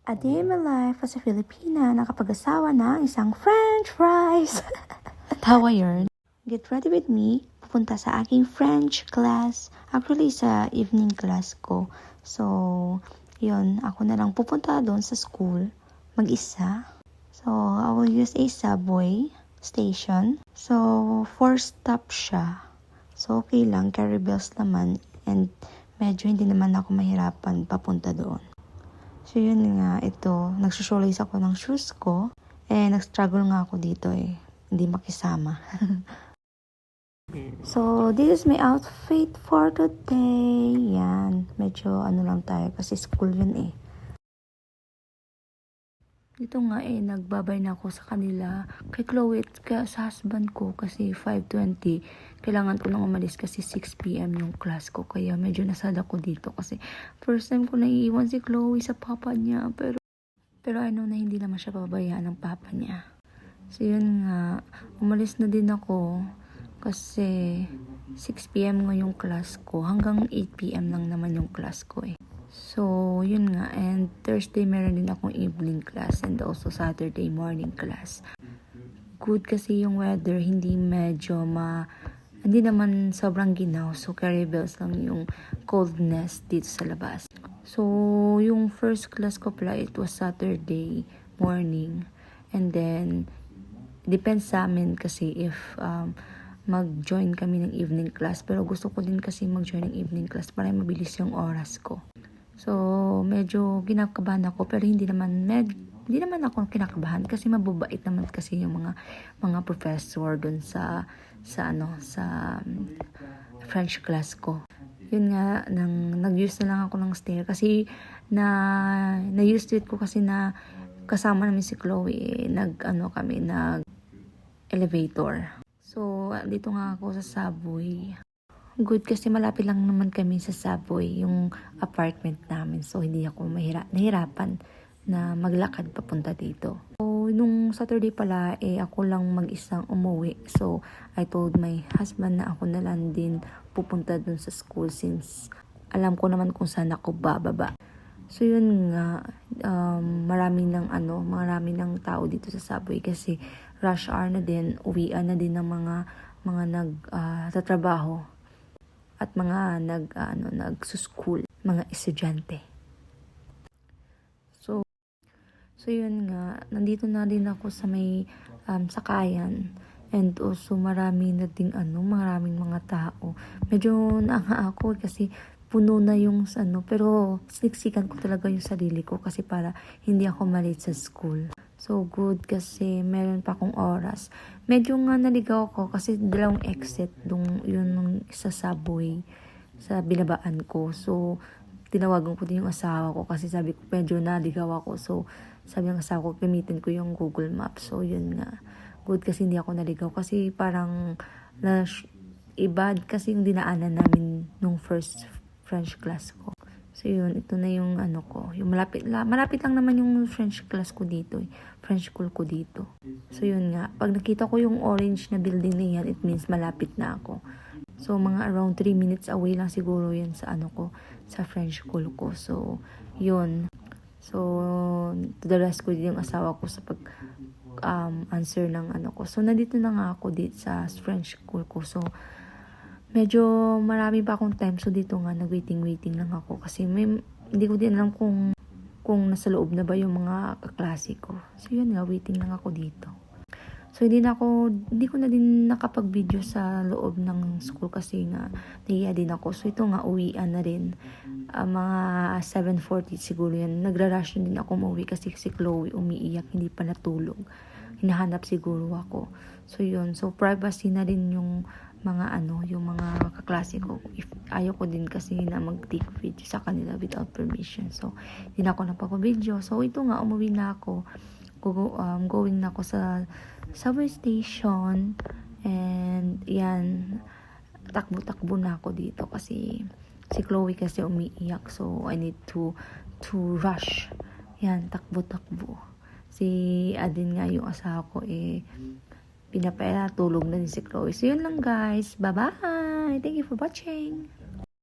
A day in my life as a Filipina, nakapag-asawa ng isang French fries. Tawa yun. Get ready with me, pupunta sa aking French class. Actually, sa evening class ko. So, yun, ako na lang pupunta doon sa school, mag-isa. So, I will use a subway station. So, 4 stop siya. So, okay lang, carry bells naman. And medyo hindi naman ako mahirapan papunta doon. So, yun nga, ito, nagsusulize ako ng shoes ko. Nag-struggle nga ako dito hindi makisama. So, this is my outfit for today. Yan, medyo ano lang tayo kasi school yun Dito nga nagbabay na ako sa kanila kay Chloe at sa husband ko kasi 5:20. Kailangan ko nang umalis kasi 6 p.m. yung class ko. Kaya medyo nasad ako dito kasi first time ko naiiwan si Chloe sa papa niya. Pero ano na hindi naman siya pabayaan ng papa niya. So yun nga, umalis na din ako kasi 6 p.m. nga yung class ko. Hanggang 8 p.m. lang naman yung class ko So, yun nga. And Thursday, meron din akong evening class and also Saturday morning class. Good kasi yung weather, hindi hindi naman sobrang ginaw. So, carry bells lang yung coldness dito sa labas. So, yung first class ko pala, it was Saturday morning. And then, depends sa amin kasi if mag-join kami ng evening class. Pero gusto ko din kasi mag-join ng evening class para mabilis yung oras ko. So, medyo kinakabahan ako pero hindi naman ako kinakabahan kasi mababait naman kasi yung mga professor doon sa French class ko. Yun nga, nag-use na lang ako ng stair kasi na-use it ko kasi na kasama namin si Chloe, nag-elevator. So, dito nga ako sa subway. Good kasi malapit lang naman kami sa subway, yung apartment namin. So, hindi ako nahirapan na maglakad papunta dito. So, nung Saturday pala, ako lang mag-isang umuwi. So, I told my husband na ako na lang din pupunta dun sa school since alam ko naman kung saan ako bababa. So, yun nga, marami ng tao dito sa subway kasi rush hour na din, uwian na din ng mga nagtatrabaho. At mga nagsuschool, mga estudyante. So yun nga, nandito na din ako sa may sakayan. And also maraming mga tao. Medyo naanga ako kasi puno na yung pero siniksikan ko talaga yung sarili ko kasi para hindi ako malate sa school. So good kasi meron pa akong oras. Medyo nga naligaw ako kasi dalawang exit yun sa subway sa binabaan ko. So tinawagan ko din yung asawa ko kasi sabi ko medyo naligaw ako. So sabi ng asawa ko gamitin ko yung Google Maps. So yun nga. Good kasi hindi ako naligaw kasi parang iba kasi yung dinaanan namin nung first French class ko. So yun, ito na yung ko. Yung malapit lang naman yung French class ko dito French school ko dito. So yun nga, pag nakita ko yung orange na building na yan, it means malapit na ako. So mga around 3 minutes away lang siguro yan sa sa French school ko. So yun. So to the rest ko din yung asawa ko sa pag answer ng ko. So nandito na nga ako dito sa French school ko. So medyo marami pa akong time. So, dito nga, nag-waiting lang ako. Kasi hindi ko din alam kung nasa loob na ba yung mga kaklase ko. So, yun nga, waiting lang ako dito. So, hindi ko na din nakapag-video sa loob ng school kasi nga, nahiya din ako. So, ito nga, uwian na rin. Mga 7:40 siguro yan. Nagra-rush din ako mauwi kasi si Chloe umiiyak, hindi pa natulog. Hinahanap siguro ako. So, yun. So, privacy na rin yung yung mga kaklase ko. If ayaw ko din kasi na mag-take video sa kanila without permission. So, hindi na ako napapabideo. So, ito nga, umuwi na ako. Going na ako sa subway station. And, yan, takbo-takbo na ako dito kasi si Chloe kasi umiiyak. So, I need to rush. Yan, takbo-takbo. Si Adin nga yung asawa ko tulog na din si Chloe. So, yun lang guys. Bye-bye! Thank you for watching!